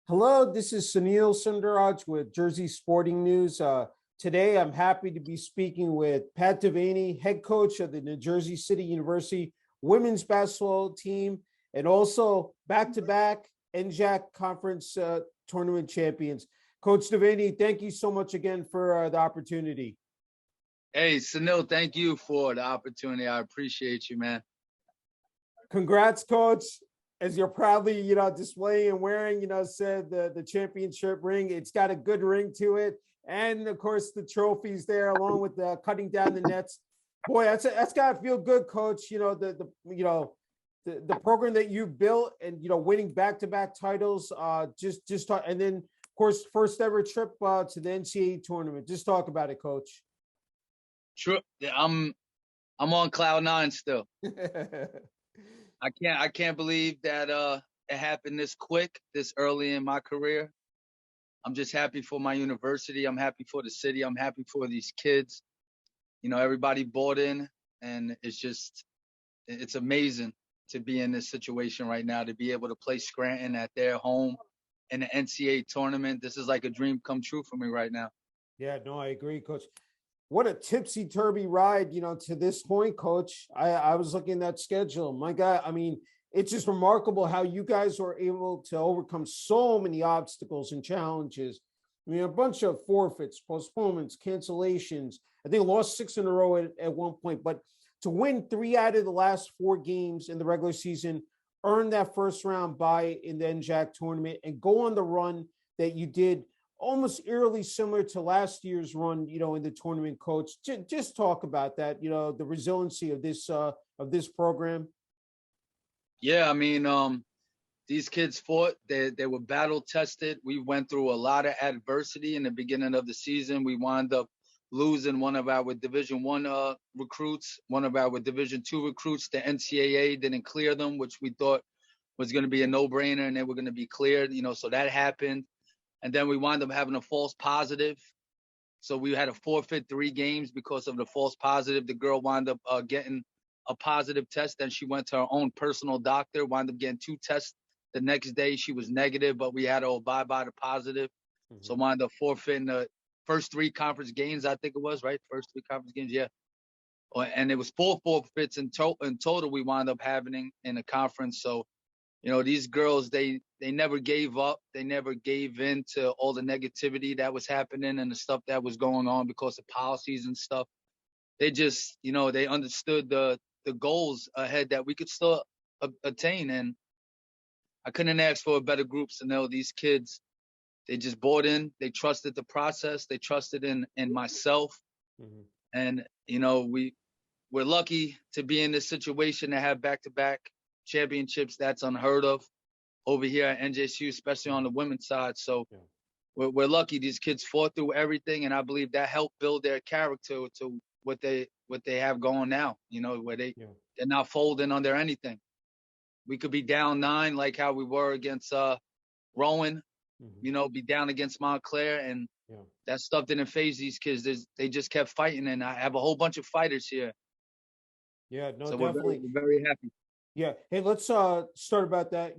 Hello, this is Sunil Sunder Raj with Jersey Sporting News. Today, I'm happy to be speaking with Pat Devaney, head coach of the New Jersey City University women's basketball team, and also back-to-back NJAC Conference Tournament champions. Coach Devaney, thank you so much again for the opportunity. Hey, Sunil, thank you for the opportunity. I appreciate you, man. Congrats, Coach. As you're proudly, displaying and wearing, said the championship ring. It's got a good ring to it, and of course the trophies there, along with the cutting down the nets. Boy, that's got to feel good, Coach. The program that you built, and winning back-to-back titles. Just talk, and then of course first ever trip to the NCAA tournament. Just talk about it, Coach. Sure, I'm on cloud nine still. I can't believe that it happened this quick, this early in my career. I'm just happy for my university. I'm happy for the city. I'm happy for these kids. Everybody bought in, and it's amazing to be in this situation right now, to be able to play Scranton at their home in the NCAA tournament. This is like a dream come true for me right now. Yeah, no, I agree, Coach. What a tipsy-turvy ride, to this point, Coach. I was looking at that schedule. My God, I mean, it's just remarkable how you guys were able to overcome so many obstacles and challenges. I mean, a bunch of forfeits, postponements, cancellations. I think lost 6 in a row at one point. But to win 3 out of the last 4 games in the regular season, earn that first round bye in the NJAC tournament, and go on the run that you did, almost eerily similar to last year's run, in the tournament, Coach. Just talk about that, the resiliency of this program. Yeah, I mean, these kids fought. They were battle tested. We went through a lot of adversity in the beginning of the season. We wound up losing one of our Division I recruits, one of our Division II recruits. The NCAA didn't clear them, which we thought was going to be a no-brainer, and they were going to be cleared. So that happened. And then we wound up having a false positive. So we had to forfeit 3 games because of the false positive. The girl wound up getting a positive test. Then she went to her own personal doctor, wound up getting 2 tests. The next day she was negative, but we had to abide by the positive. Mm-hmm. So wound up forfeiting the first 3 conference games, I think it was, right? First 3 conference games, yeah. And it was 4 forfeits in total we wound up having in a conference. So, these girls, they never gave up. They never gave in to all the negativity that was happening and the stuff that was going on because of policies and stuff. They just, they understood the goals ahead that we could still attain. And I couldn't ask for a better group. So these kids, they just bought in. They trusted the process. They trusted in myself. Mm-hmm. And, we're lucky to be in this situation to have back-to-back championships. That's unheard of over here at NJCU, especially on the women's side. So yeah, we're lucky. These kids fought through everything, and I believe that helped build their character to what they have going now. Where they're not folding under anything. We could be down 9 like how we were against Rowan. Mm-hmm. Be down against Montclair, and that stuff didn't faze these kids. They just kept fighting, and I have a whole bunch of fighters here. Yeah, no, so definitely. We're very happy. Yeah. Hey, let's start about that.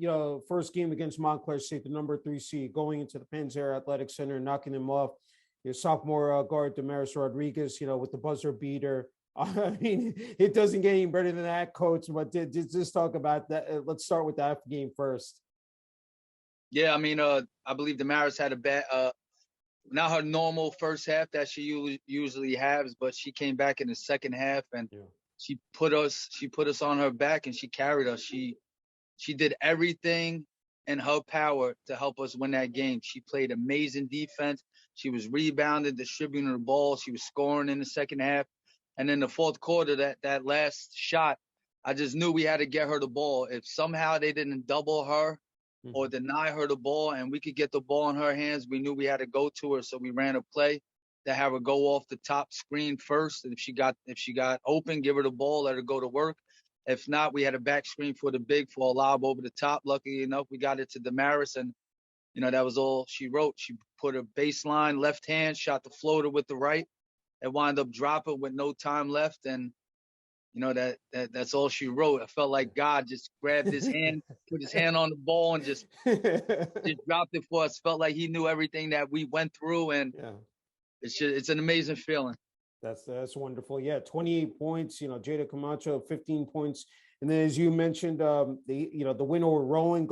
First game against Montclair State, the number 3 seed, going into the Panzera Athletic Center, knocking them off. Sophomore guard Damaris Rodriguez, with the buzzer beater. I mean, it doesn't get any better than that, Coach. But just talk about that. Let's start with that game first. Yeah, I mean, I believe Damaris had a bad, not her normal first half that she usually has, but she came back in the second half and. Yeah. She put us on her back and she carried us. She did everything in her power to help us win that game. She played amazing defense. She was rebounding, distributing the ball. She was scoring in the second half. And in the fourth quarter, that last shot, I just knew we had to get her the ball. If somehow they didn't double her or deny her the ball and we could get the ball in her hands, we knew we had to go to her. So we ran a play to have her go off the top screen first. And if she got open, give her the ball, let her go to work. If not, we had a back screen for the big for a lob over the top. Luckily enough, we got it to Damaris, and that was all she wrote. She put a baseline left hand, shot the floater with the right, and wound up dropping with no time left. And that's all she wrote. I felt like God just grabbed his hand, put his hand on the ball, and just dropped it for us. Felt like he knew everything that we went through, and Yeah. it's an amazing feeling. That's wonderful. Yeah, 28 points. Jada Camacho, 15 points. And then, as you mentioned, the win over Rowan,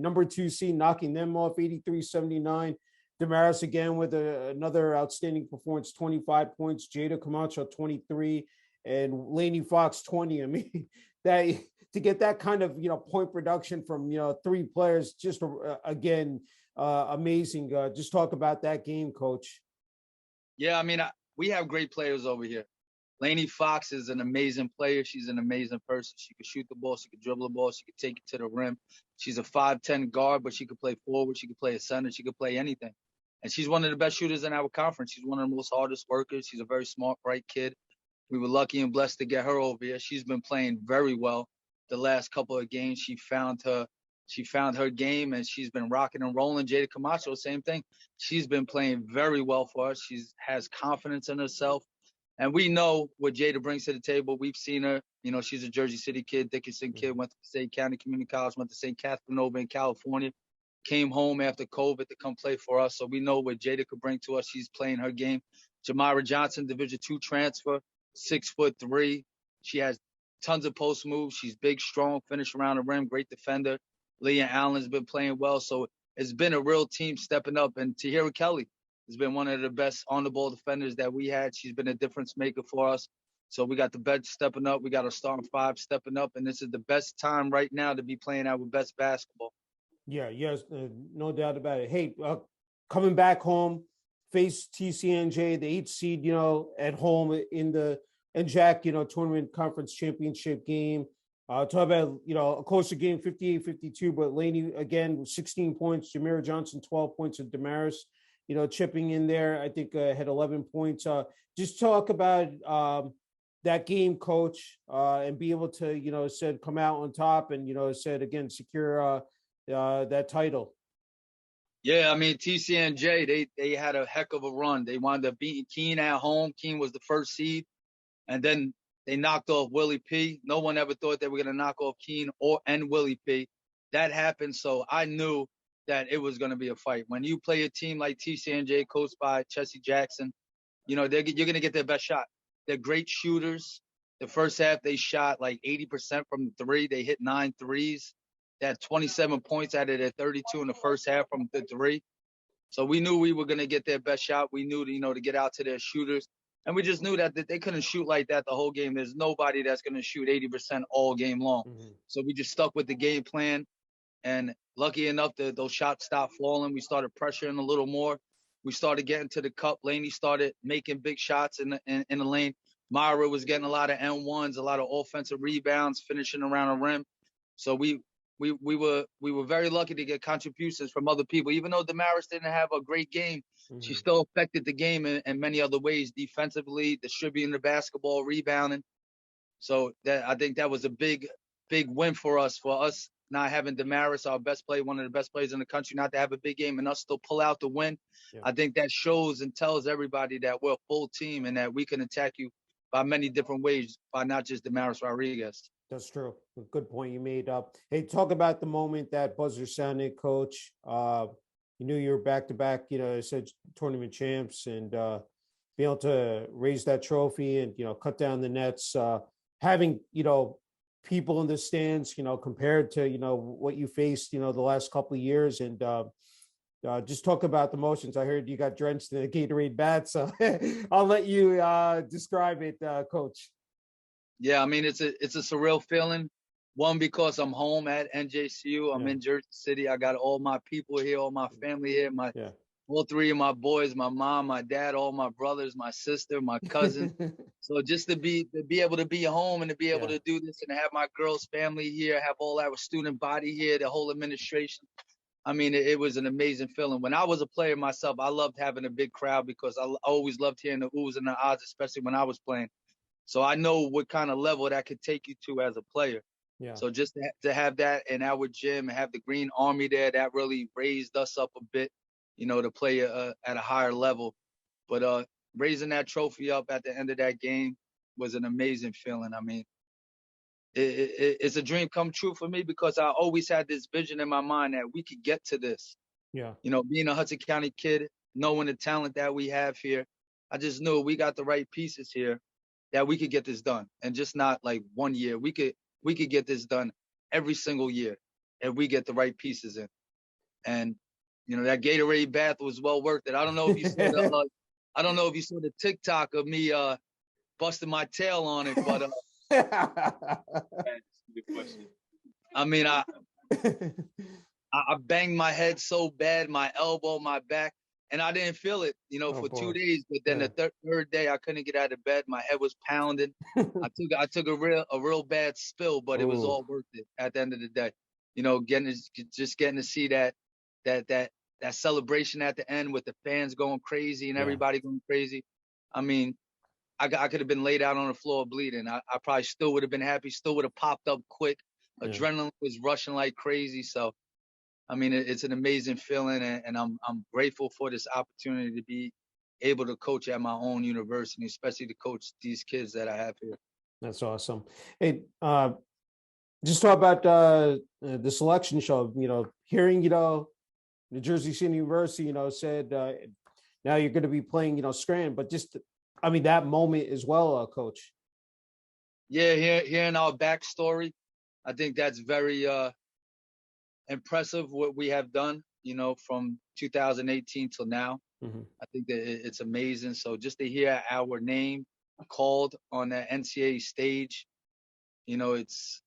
number 2 seed, knocking them off 83-79. Damaris again with another outstanding performance, 25 points. Jada Camacho, 23, and Lainey Fox, 20. I mean, that to get that kind of point production from 3 players, just again amazing. Just talk about that game, Coach. Yeah, I mean, we have great players over here. Lainey Fox is an amazing player. She's an amazing person. She could shoot the ball. She could dribble the ball. She could take it to the rim. She's a 5'10" guard, but she could play forward. She could play a center. She could play anything. And she's one of the best shooters in our conference. She's one of the most hardest workers. She's a very smart, bright kid. We were lucky and blessed to get her over here. She's been playing very well the last couple of games. She found her game, and she's been rocking and rolling. Jada Camacho, same thing. She's been playing very well for us. She has confidence in herself. And we know what Jada brings to the table. We've seen her. She's a Jersey City kid, Dickinson kid, went to State County Community College, went to St. Catherine over in California, came home after COVID to come play for us. So we know what Jada could bring to us. She's playing her game. Jamira Johnson, Division II transfer, 6'3". She has tons of post moves. She's big, strong, finish around the rim, great defender. Leah Allen's been playing well. So it's been a real team stepping up. And Tahira Kelly has been one of the best on-the-ball defenders that we had. She's been a difference maker for us. So we got the bench stepping up. We got our starting 5 stepping up. And this is the best time right now to be playing our best basketball. Yeah, yes, no doubt about it. Hey, coming back home, face TCNJ, the 8th seed, at home in the NJAC, Tournament Conference Championship game. Talk about, a closer game, 58-52, but Lainey, again, 16 points. Jamira Johnson, 12 points, and Damaris, chipping in there. I think had 11 points. Just talk about that game, Coach, and be able to, come out on top and, again, secure that title. Yeah, I mean, TCNJ, they had a heck of a run. They wound up beating Keene at home. Keene was the 1st seed. And then they knocked off Willie P. No one ever thought they were going to knock off Keene and Willie P. That happened, so I knew that it was going to be a fight. When you play a team like TCNJ, coached by Chessie Jackson, you're going to get their best shot. They're great shooters. The first half, they shot like 80% from the 3. They hit 9 threes. They had 27 points out of their 32 in the first half from the 3. So we knew we were going to get their best shot. We knew, to get out to their shooters. And we just knew that they couldn't shoot like that the whole game. There's nobody that's going to shoot 80% all game long. Mm-hmm. So we just stuck with the game plan. And lucky enough, those shots stopped falling. We started pressuring a little more. We started getting to the cup. Lainey started making big shots in the lane. Myra was getting a lot of N1s, a lot of offensive rebounds, finishing around the rim. So we were very lucky to get contributions from other people. Even though Damaris didn't have a great game, mm-hmm. she still affected the game in many other ways, defensively, distributing the basketball, rebounding. So I think that was a big win for us not having Damaris, our best player, one of the best players in the country, not to have a big game and us still pull out the win. Yeah. I think that shows and tells everybody that we're a full team and that we can attack you by many different ways, by not just Damaris Rodriguez. That's true. A good point you made. Hey, talk about the moment that buzzer sounded, Coach. You knew you were back-to-back, said tournament champs, and be able to raise that trophy and, cut down the nets, having, people in the stands, compared to, what you faced, the last couple of years. And just talk about the emotions. I heard you got drenched in the Gatorade Bath, so I'll let you describe it, Coach. Yeah, I mean, it's a surreal feeling. One, because I'm home at NJCU. I'm in Jersey City. I got all my people here, all my family here, all 3 of my boys, my mom, my dad, all my brothers, my sister, my cousin. So just to be able to be home and to be able to do this and have my girls' family here, have all our student body here, the whole administration. I mean, it was an amazing feeling. When I was a player myself, I loved having a big crowd because I always loved hearing the oohs and the ahs, especially when I was playing. So I know what kind of level that could take you to as a player. Yeah. So just to have that in our gym and have the Green Army there, that really raised us up a bit, to play at a higher level. But raising that trophy up at the end of that game was an amazing feeling. I mean, it's a dream come true for me because I always had this vision in my mind that we could get to this. Yeah. You know, being a Hudson County kid, knowing the talent that we have here, I just knew we got the right pieces here that we could get this done, and just not like 1 year. We could get this done every single year if we get the right pieces in. And you know, that Gatorade Bath was well worth it. I don't know if you saw the TikTok of me busting my tail on it, but I mean, I banged my head so bad, my elbow, my back, and I didn't feel it, you know, for 2 days. But then the third day, I couldn't get out of bed. My head was pounding. I took a real bad spill, but it was all worth it at the end of the day. You know, getting to see that celebration at the end with the fans going crazy and everybody going crazy. I mean, I could have been laid out on the floor bleeding. I probably still would have been happy, still would have popped up quick. Adrenaline was rushing like crazy. So, I mean, it's an amazing feeling, and I'm grateful for this opportunity to be able to coach at my own university, especially to coach these kids that I have here. That's awesome. Hey, just talk about the selection show. You know, hearing New Jersey City University, said now you're going to be playing Scranton, but just I mean that moment as well, Coach. Yeah, hearing our backstory, I think that's very impressive what we have done, from 2018 till now. Mm-hmm. I think that it's amazing. So just to hear our name called on that NCAA stage, it's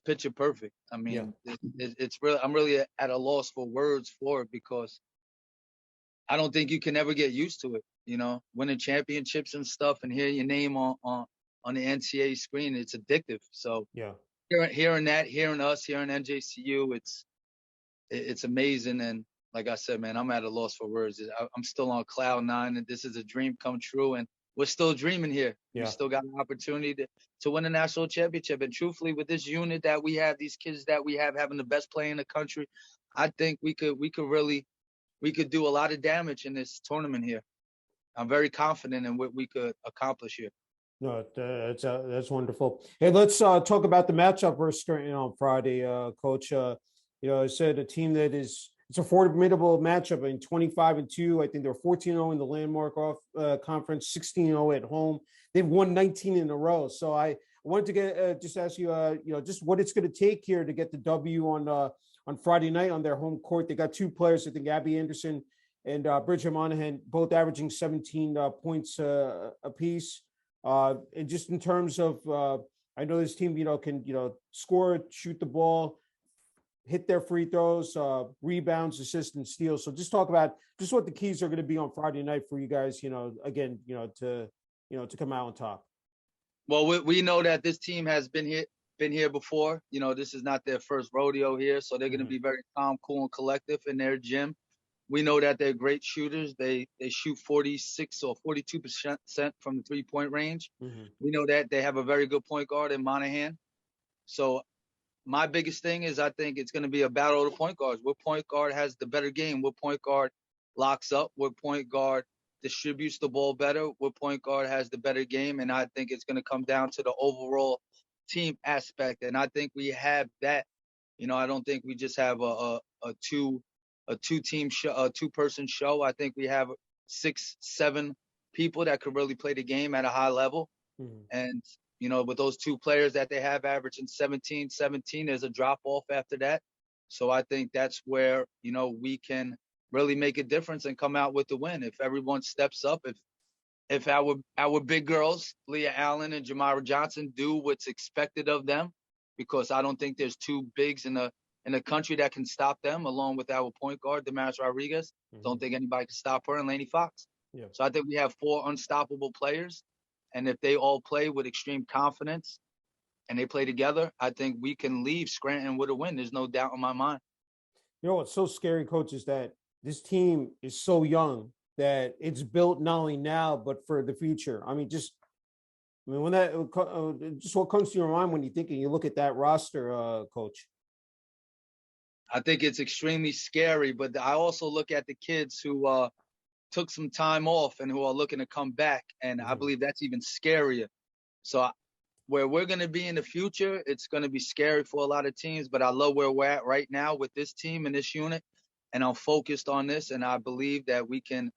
picture perfect. I mean, it's really, I'm really at a loss for words for it because I don't think you can ever get used to it. Winning championships and stuff and hear your name on the NCAA screen, it's addictive. So hearing that, hearing us, hearing NJCU, it's amazing. And like I said, man, I'm at a loss for words. I'm still on cloud nine, and this is a dream come true. And we're still dreaming here. We still got an opportunity to win a national championship. And truthfully, with this unit that we have, these kids that we have having the best play in the country, I think we could do a lot of damage in this tournament here. I'm very confident in what we could accomplish here. No, that's wonderful. Hey, let's talk about the matchup versus Scranton on Friday, Coach. I said a team that it's a formidable matchup in 25-2. I think they're 14-0 in the landmark conference, 16-0 at home. They've won 19 in a row. So I wanted to get just ask you, just what it's going to take here to get the W on Friday night on their home court. They got two players, I think Abby Anderson and Bridget Monahan, both averaging 17 points apiece. And just in terms of, I know this team, can, score, shoot the ball, hit their free throws, rebounds, assists, and steals. So just talk about just what the keys are going to be on Friday night for you guys, again, to come out on top. Well, we know that this team has been here before. This is not their first rodeo here, so they're going to be very calm, cool, and collective in their gym. We know that they're great shooters. They shoot 46 or 42% from the three-point range. Mm-hmm. We know that they have a very good point guard in Monahan. So my biggest thing is I think it's going to be a battle of the point guards. What point guard has the better game? What point guard locks up? What point guard distributes the ball better? What point guard has the better game? And I think it's going to come down to the overall team aspect. And I think we have that. I don't think we just have a two-team show, a two-person show. I think we have 6-7 people that could really play the game at a high level. Mm-hmm. And, with those two players that they have averaging 17, there's a drop-off after that. So I think that's where, we can really make a difference and come out with the win. If everyone steps up, if our big girls, Leah Allen and Jamara Johnson, do what's expected of them, because I don't think there's two bigs in the country that can stop them, along with our point guard, Damaris Rodriguez. Mm-hmm. Don't think anybody can stop her, and Lainey Fox. Yeah. So I think we have 4 unstoppable players. And if they all play with extreme confidence and they play together, I think we can leave Scranton with a win. There's no doubt in my mind. What's so scary, Coach, is that this team is so young that it's built not only now, but for the future. I mean, when just what comes to your mind when you look at that roster, Coach? I think it's extremely scary, but I also look at the kids who took some time off and who are looking to come back, and I believe that's even scarier. So where we're going to be in the future, it's going to be scary for a lot of teams, but I love where we're at right now with this team and this unit, and I'm focused on this, and I believe that we can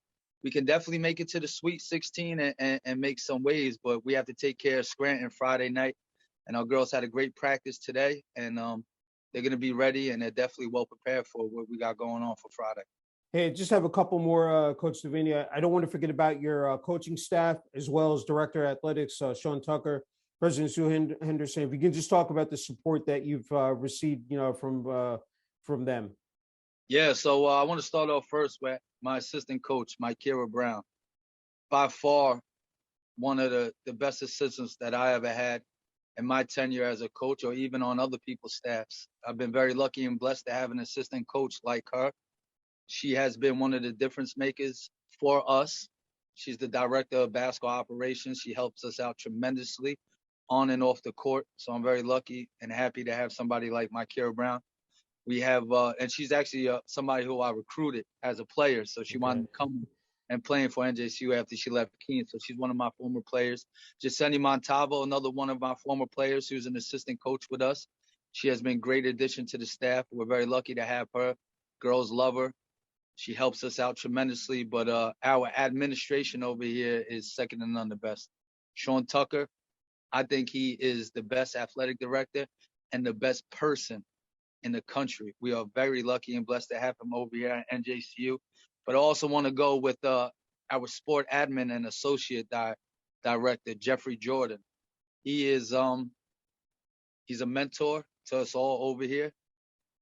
definitely make it to the Sweet 16 and make some waves, but we have to take care of Scranton Friday night, and our girls had a great practice today, and they're going to be ready, and they're definitely well prepared for what we got going on for Friday. Hey, just have a couple more, Coach Devaney. I don't want to forget about your coaching staff as well as Director of Athletics, Sean Tucker, President Sue Henderson. If you can just talk about the support that you've received, from them. Yeah, so I want to start off first with my assistant coach, Mike Brown. By far, one of the best assistants that I ever had in my tenure as a coach or even on other people's staffs. I've been very lucky and blessed to have an assistant coach like her. She has been one of the difference makers for us. She's the director of basketball operations. She helps us out tremendously on and off the court. So I'm very lucky and happy to have somebody like my Kira Brown. We have, and she's actually somebody who I recruited as a player. So she wanted to come and playing for NJCU after she left Keene. So she's one of my former players. Jaseni Montalvo, another one of my former players who's an assistant coach with us. She has been a great addition to the staff. We're very lucky to have her. Girls love her. She helps us out tremendously, but our administration over here is second to none the best. Sean Tucker, I think he is the best athletic director and the best person in the country. We are very lucky and blessed to have him over here at NJCU. But I also want to go with our sport admin and associate director, Jeffrey Jordan. He is he's a mentor to us all over here.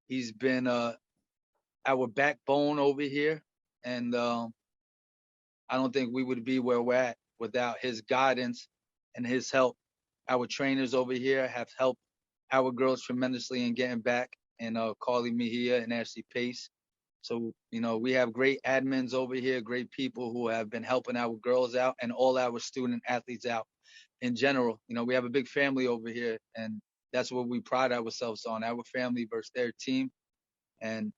He's been our backbone over here, and I don't think we would be where we're at without his guidance and his help. Our trainers over here have helped our girls tremendously in getting back, and Carly Mejia and Ashley Pace. So, we have great admins over here, great people who have been helping our girls out and all our student athletes out in general. We have a big family over here, and that's what we pride ourselves on, our family versus their team. And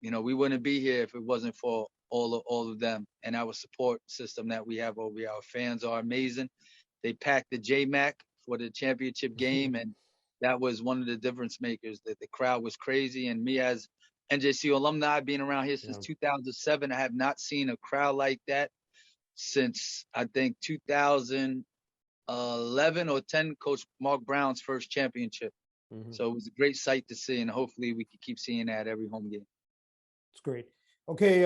we wouldn't be here if it wasn't for all of them and our support system that we have over here. Our fans are amazing. They packed the JMAC for the championship game, and that was one of the difference makers. That the crowd was crazy, and me as NJCU alumni, being around here since 2007, I have not seen a crowd like that since I think 2011 or 10, Coach Mark Brown's first championship. Mm-hmm. So it was a great sight to see, and hopefully we can keep seeing that every home game. It's great. Okay,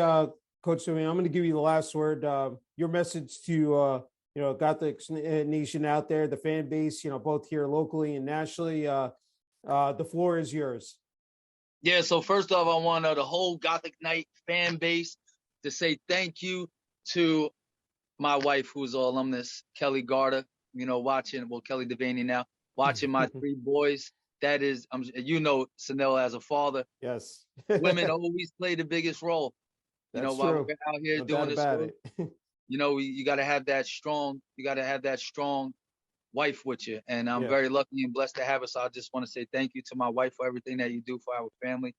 Coach Devaney, I'm going to give you the last word. Your message to Gothic Nation out there, the fan base, both here locally and nationally. The floor is yours. Yeah. So first off, I want the whole Gothic Knight fan base to say thank you to my wife, who's an alumnus, Kelly Garda. Kelly Devaney now, watching my three boys. That is, Sunil as a father. Yes. Women always play the biggest role. That's while true. we're out here doing this work, you got to have that strong. You got to have that strong wife with you, and I'm very lucky and blessed to have her. So I just want to say thank you to my wife for everything that you do for our family.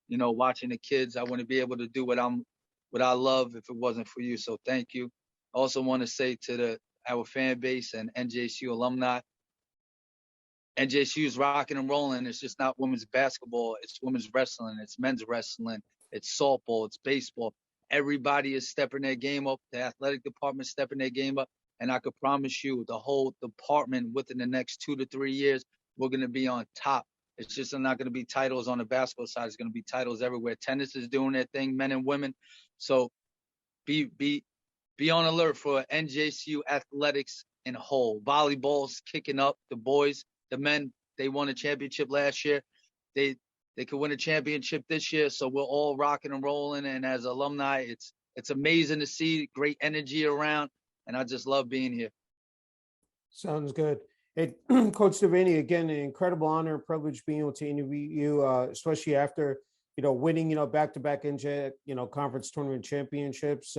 Watching the kids, I wouldn't be able to do what I love if it wasn't for you. So thank you. I also want to say to our fan base and NJCU alumni, NJCU is rocking and rolling. It's just not women's basketball. It's women's wrestling. It's men's wrestling. It's softball. It's baseball. Everybody is stepping their game up. The athletic department is stepping their game up. And I could promise you the whole department within the next 2 to 3 years, we're going to be on top. It's just not going to be titles on the basketball side. It's going to be titles everywhere. Tennis is doing their thing, men and women. So be on alert for NJCU athletics in whole. Volleyball's kicking up. The boys, the men, they won a championship last year. They could win a championship this year. So we're all rocking and rolling. And as alumni, it's amazing to see great energy around. And I just love being here. Sounds good. Hey, Coach Devaney, again, an incredible honor and privilege being able to interview you, especially after, winning, back-to-back NJAC, conference tournament championships.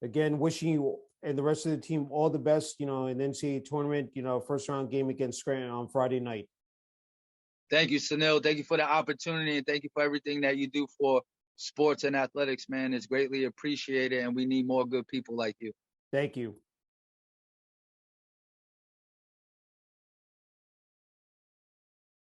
Again, wishing you and the rest of the team all the best, in the NCAA tournament, first round game against Scranton on Friday night. Thank you, Sunil. Thank you for the opportunity, and thank you for everything that you do for sports and athletics, man. It's greatly appreciated, and we need more good people like you. Thank you.